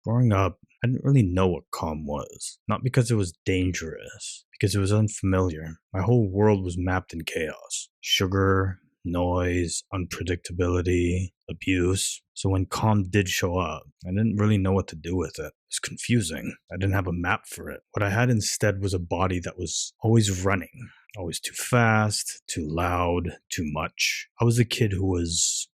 Growing up, I didn't really know what calm was. Not because it was dangerous, because it was unfamiliar. My whole world was mapped in chaos: sugar, noise, unpredictability, abuse. So when calm did show up, I didn't really know what to do with it. It was confusing. I didn't have a map for it. What I had instead was a body that was always running, always too fast, too loud, too much. I was a kid who was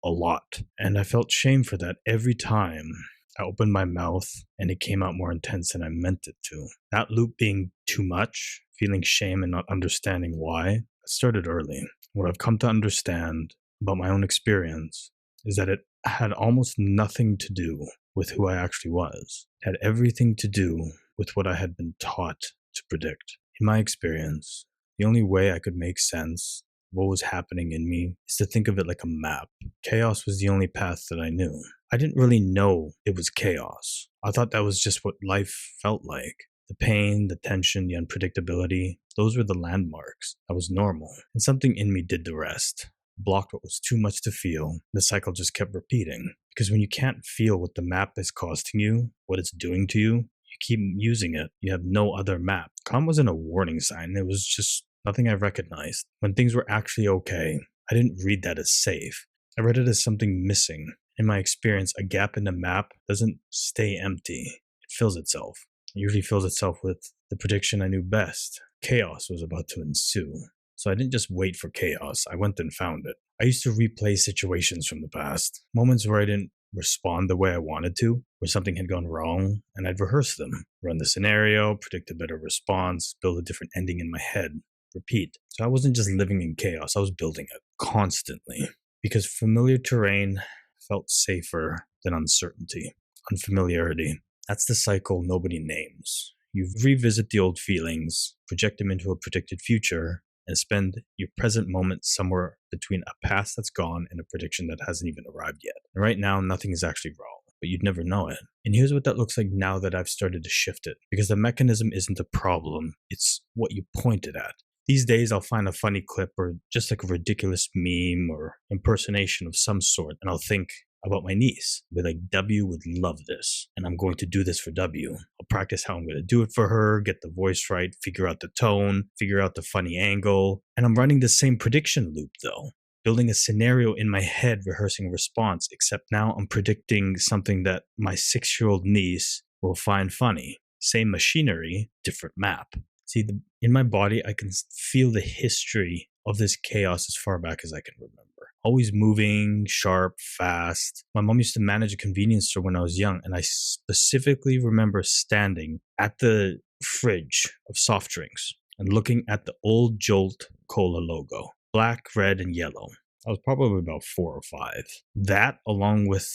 a lot, and I felt shame for that every time I opened my mouth and it came out more intense than I meant it to. That loop being too much, feeling shame and not understanding why, it started early. What I've come to understand about my own experience is that it had almost nothing to do with who I actually was. It had everything to do with what I had been taught to predict. In my experience, the only way I could make sense of what was happening in me is to think of it like a map. Chaos was the only path that I knew. I didn't really know it was chaos. I thought that was just what life felt like. The pain, the tension, the unpredictability, those were the landmarks. That was normal. And something in me did the rest. Blocked what was too much to feel. The cycle just kept repeating. Because when you can't feel what the map is costing you, what it's doing to you, you keep using it. You have no other map. Calm wasn't a warning sign. It was just nothing I recognized. When things were actually okay, I didn't read that as safe. I read it as something missing. In my experience, a gap in the map doesn't stay empty. It fills itself. It usually fills itself with the prediction I knew best. Chaos was about to ensue. So I didn't just wait for chaos. I went and found it. I used to replay situations from the past. Moments where I didn't respond the way I wanted to, where something had gone wrong, and I'd rehearse them. Run the scenario, predict a better response, build a different ending in my head. Repeat. So I wasn't just living in chaos. I was building it constantly. Because familiar terrain felt safer than uncertainty. Unfamiliarity. That's the cycle nobody names. You revisit the old feelings, project them into a predicted future, and spend your present moment somewhere between a past that's gone and a prediction that hasn't even arrived yet. And right now, nothing is actually wrong, but you'd never know it. And here's what that looks like now that I've started to shift it. Because the mechanism isn't the problem, it's what you point it at. These days, I'll find a funny clip or just like a ridiculous meme or impersonation of some sort, and I'll think about my niece. I'll be like, W would love this, and I'm going to do this for W. I'll practice how I'm going to do it for her, get the voice right, figure out the tone, figure out the funny angle. And I'm running the same prediction loop though, building a scenario in my head, rehearsing a response, except now I'm predicting something that my 6-year-old niece will find funny. Same machinery, different map. See, in my body, I can feel the history of this chaos as far back as I can remember. Always moving, sharp, fast. My mom used to manage a convenience store when I was young, and I specifically remember standing at the fridge of soft drinks and looking at the old Jolt Cola logo. Black, red, and yellow. I was probably about 4 or 5. That, along with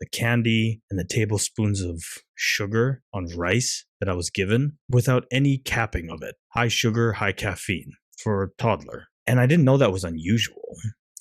the candy and the tablespoons of sugar on rice that I was given without any capping of it. High sugar, high caffeine for a toddler. And I didn't know that was unusual.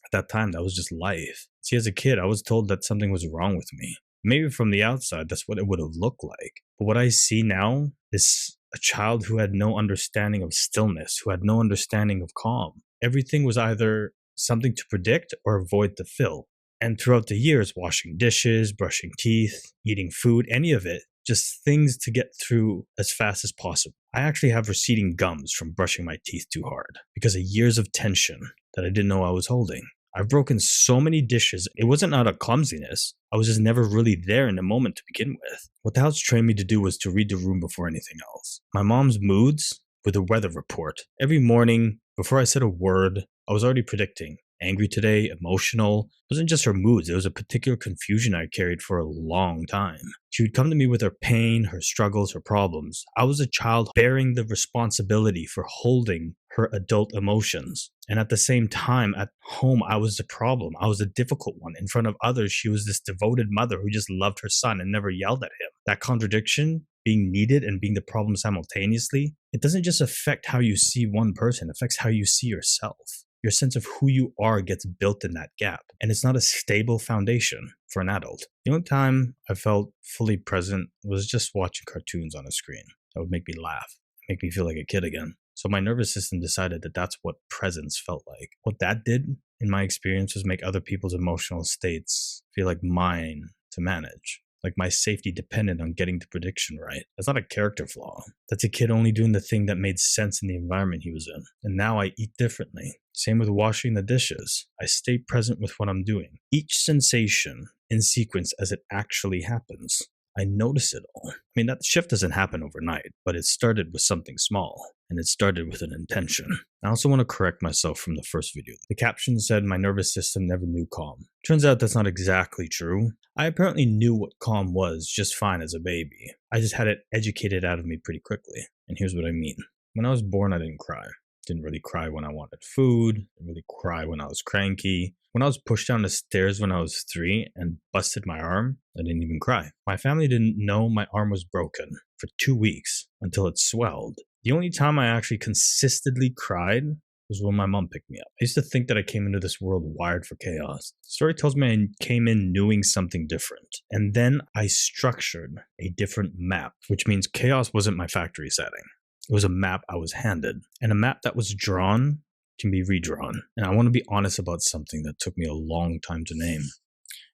At that time, that was just life. See, as a kid, I was told that something was wrong with me. Maybe from the outside, that's what it would have looked like. But what I see now is a child who had no understanding of stillness, who had no understanding of calm. Everything was either something to predict or a void to fill. And throughout the years, washing dishes, brushing teeth, eating food, any of it, just things to get through as fast as possible. I actually have receding gums from brushing my teeth too hard because of years of tension that I didn't know I was holding. I've broken so many dishes. It wasn't out of clumsiness. I was just never really there in the moment to begin with. What the house trained me to do was to read the room before anything else. My mom's moods were the weather report. Every morning, before I said a word, I was already predicting. Angry today, emotional. It wasn't just her moods. It was a particular confusion I carried for a long time. She would come to me with her pain, her struggles, her problems. I was a child bearing the responsibility for holding her adult emotions. And at the same time, at home, I was the problem. I was the difficult one. In front of others, she was this devoted mother who just loved her son and never yelled at him. That contradiction, being needed and being the problem simultaneously, it doesn't just affect how you see one person, it affects how you see yourself. Your sense of who you are gets built in that gap, and it's not a stable foundation for an adult. The only time I felt fully present was just watching cartoons on a screen. That would make me laugh, make me feel like a kid again. So my nervous system decided that that's what presence felt like. What that did, in my experience, was make other people's emotional states feel like mine to manage. like my safety depended on getting the prediction right. That's not a character flaw. That's a kid only doing the thing that made sense in the environment he was in. And now I eat differently. Same with washing the dishes. I stay present with what I'm doing. Each sensation in sequence as it actually happens. I notice it all. I mean, that shift doesn't happen overnight, but it started with something small, and it started with an intention. I also want to correct myself from the first video. The caption said my nervous system never knew calm. Turns out that's not exactly true. I apparently knew what calm was just fine as a baby. I just had it educated out of me pretty quickly. And here's what I mean. When I was born, I didn't cry. Didn't really cry when I wanted food. Didn't really cry when I was cranky. When I was pushed down the stairs when I was 3 and busted my arm, I didn't even cry. My family didn't know my arm was broken for 2 weeks until it swelled. The only time I actually consistently cried was when my mom picked me up. I used to think that I came into this world wired for chaos. The story tells me I came in knowing something different. And then I structured a different map, which means chaos wasn't my factory setting. It was a map I was handed. And a map that was drawn can be redrawn. And I want to be honest about something that took me a long time to name.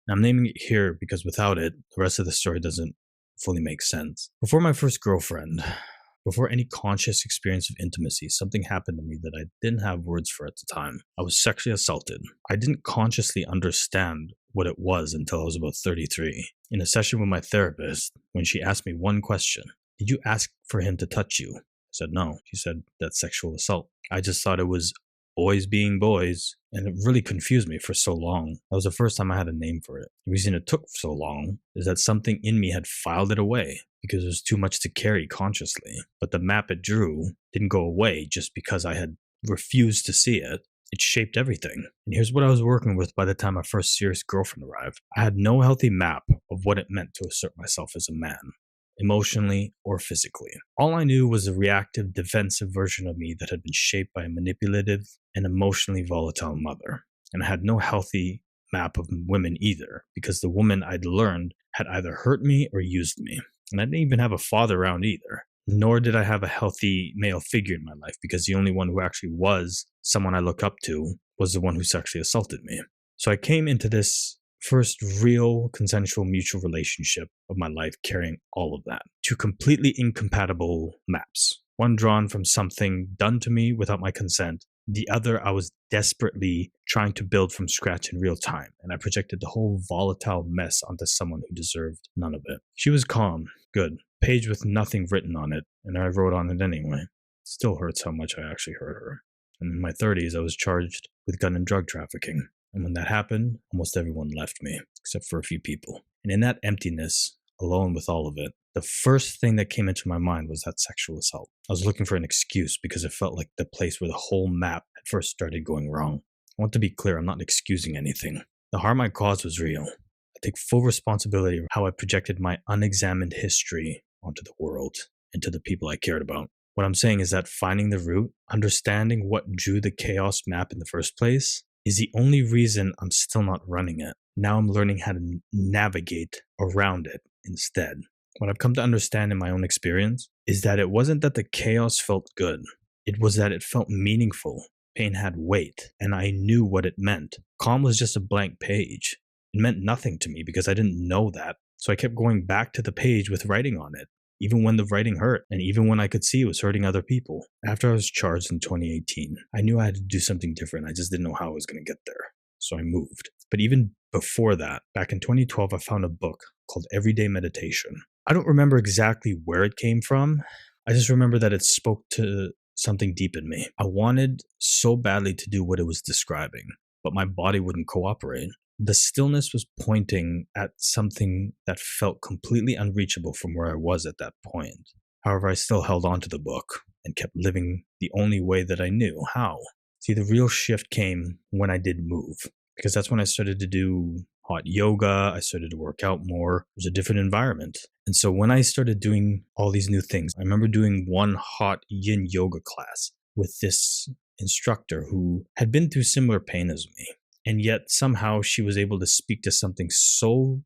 And I'm naming it here because without it, the rest of the story doesn't fully make sense. Before my first girlfriend, before any conscious experience of intimacy, something happened to me that I didn't have words for at the time. I was sexually assaulted. I didn't consciously understand what it was until I was about 33. In a session with my therapist, when she asked me one question, "Did you ask for him to touch you?" I said no. She said, "That's sexual assault." I just thought it was boys being boys, and it really confused me for so long. That was the first time I had a name for it. The reason it took so long is that something in me had filed it away because it was too much to carry consciously. But the map it drew didn't go away just because I had refused to see it. It shaped everything. And here's what I was working with by the time my first serious girlfriend arrived. I had no healthy map of what it meant to assert myself as a man, emotionally or physically. All I knew was a reactive, defensive version of me that had been shaped by a manipulative and emotionally volatile mother. And I had no healthy map of women either, because the woman I'd learned had either hurt me or used me. And I didn't even have a father around either. Nor did I have a healthy male figure in my life, because the only one who actually was someone I look up to was the one who sexually assaulted me. So I came into this first real consensual mutual relationship of my life carrying all of that. Two completely incompatible maps. One drawn from something done to me without my consent. The other I was desperately trying to build from scratch in real time. And I projected the whole volatile mess onto someone who deserved none of it. She was calm, good. Page with nothing written on it, and I wrote on it anyway. It still hurts how much I actually hurt her. And in my 30s, I was charged with gun and drug trafficking. And when that happened, almost everyone left me, except for a few people. And in that emptiness, alone with all of it, the first thing that came into my mind was that sexual assault. I was looking for an excuse because it felt like the place where the whole map had first started going wrong. I want to be clear, I'm not excusing anything. The harm I caused was real. I take full responsibility of how I projected my unexamined history onto the world and to the people I cared about. What I'm saying is that finding the root, understanding what drew the chaos map in the first place, is the only reason I'm still not running it. Now I'm learning how to navigate around it instead. What I've come to understand in my own experience is that it wasn't that the chaos felt good. It was that it felt meaningful. Pain had weight, and I knew what it meant. Calm was just a blank page. It meant nothing to me because I didn't know that. So I kept going back to the page with writing on it, even when the writing hurt, and even when I could see it was hurting other people. After I was charged in 2018, I knew I had to do something different. I just didn't know how I was going to get there. So I moved. But even before that, back in 2012, I found a book called Everyday Meditation. I don't remember exactly where it came from. I just remember that it spoke to something deep in me. I wanted so badly to do what it was describing, but my body wouldn't cooperate. The stillness was pointing at something that felt completely unreachable from where I was at that point. However, I still held on to the book and kept living the only way that I knew how. See, the real shift came when I did move, because that's when I started to do hot yoga. I started to work out more. It was a different environment. And so when I started doing all these new things, I remember doing one hot yin yoga class with this instructor who had been through similar pain as me. And yet somehow she was able to speak to something so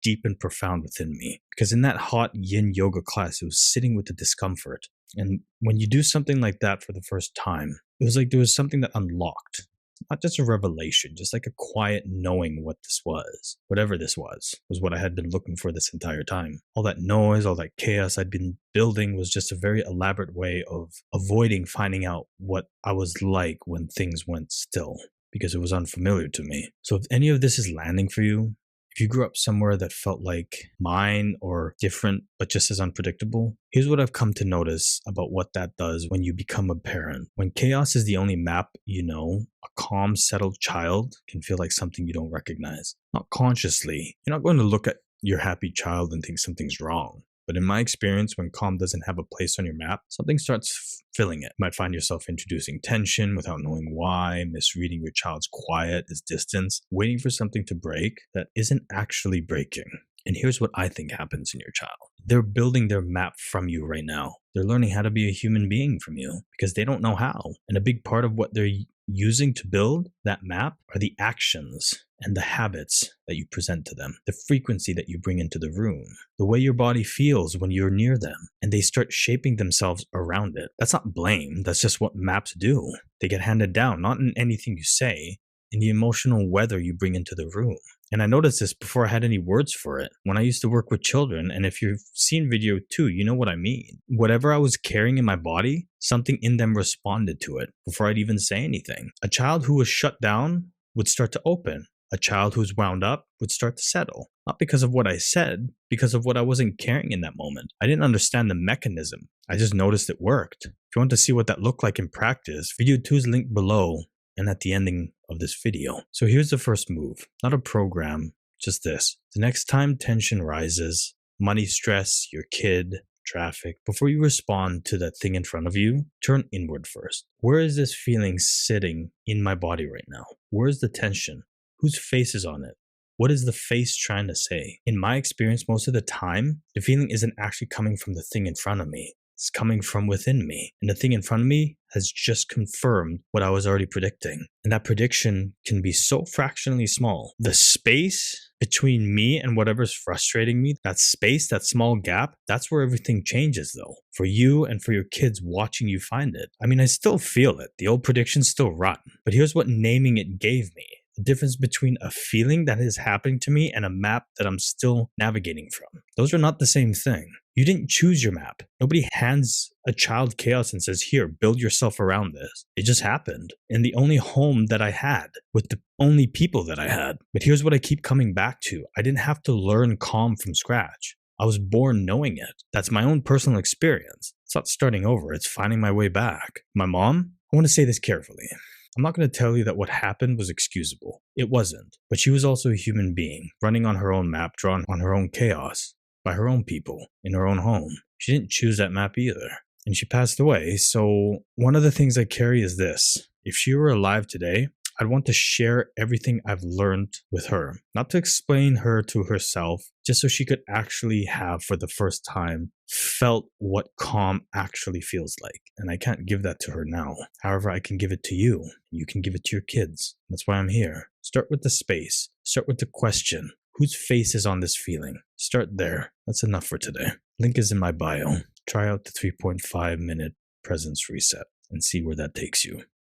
deep and profound within me. Because in that hot yin yoga class, it was sitting with the discomfort. And when you do something like that for the first time, it was like there was something that unlocked. Not just a revelation, just like a quiet knowing what this was. Whatever this was what I had been looking for this entire time. All that noise, all that chaos I'd been building was just a very elaborate way of avoiding finding out what I was like when things went still, because it was unfamiliar to me. So if any of this is landing for you, if you grew up somewhere that felt like mine or different, but just as unpredictable, here's what I've come to notice about what that does when you become a parent. When chaos is the only map you know, a calm, settled child can feel like something you don't recognize. Not consciously. You're not going to look at your happy child and think something's wrong. But in my experience, when calm doesn't have a place on your map, something starts filling it. You might find yourself introducing tension without knowing why, misreading your child's quiet as distance, waiting for something to break that isn't actually breaking. And here's what I think happens in your child. They're building their map from you right now. They're learning how to be a human being from you because they don't know how. And a big part of what they're using to build that map are the actions and the habits that you present to them, the frequency that you bring into the room, the way your body feels when you're near them, and they start shaping themselves around it. That's not blame. That's just what maps do. They get handed down, not in anything you say, in the emotional weather you bring into the room. And I noticed this before I had any words for it. When I used to work with children, and if you've seen video too, you know what I mean. Whatever I was carrying in my body, something in them responded to it before I'd even say anything. A child who was shut down would start to open. A child who's wound up would start to settle. Not because of what I said, because of what I wasn't carrying in that moment. I didn't understand the mechanism. I just noticed it worked. If you want to see what that looked like in practice, video 2 is linked below and at the ending of this video. So here's the first move. Not a program, just this. The next time tension rises, money stress, your kid, traffic, before you respond to that thing in front of you, turn inward first. Where is this feeling sitting in my body right now? Where is the tension? Whose face is on it? What is the face trying to say? In my experience, most of the time, the feeling isn't actually coming from the thing in front of me. It's coming from within me. And the thing in front of me has just confirmed what I was already predicting. And that prediction can be so fractionally small. The space between me and whatever's frustrating me, that space, that small gap, that's where everything changes though. For you and for your kids watching you find it. I mean, I still feel it. The old predictions still run. But here's what naming it gave me. The difference between a feeling that is happening to me and a map that I'm still navigating from. Those are not the same thing. You didn't choose your map. Nobody hands a child chaos and says, here, build yourself around this. It just happened. In the only home that I had, with the only people that I had. But here's what I keep coming back to. I didn't have to learn calm from scratch. I was born knowing it. That's my own personal experience. It's not starting over. It's finding my way back. My mom, I want to say this carefully. I'm not going to tell you that what happened was excusable. It wasn't. But she was also a human being, running on her own map, drawn on her own chaos, by her own people, in her own home. She didn't choose that map either. And she passed away. So one of the things I carry is this. If she were alive today, I'd want to share everything I've learned with her. Not to explain her to herself, just so she could actually have, for the first time, felt what calm actually feels like. And I can't give that to her now. However, I can give it to you. You can give it to your kids. That's why I'm here. Start with the space. Start with the question. Whose face is on this feeling? Start there. That's enough for today. Link is in my bio. Try out the 3.5 minute presence reset and see where that takes you.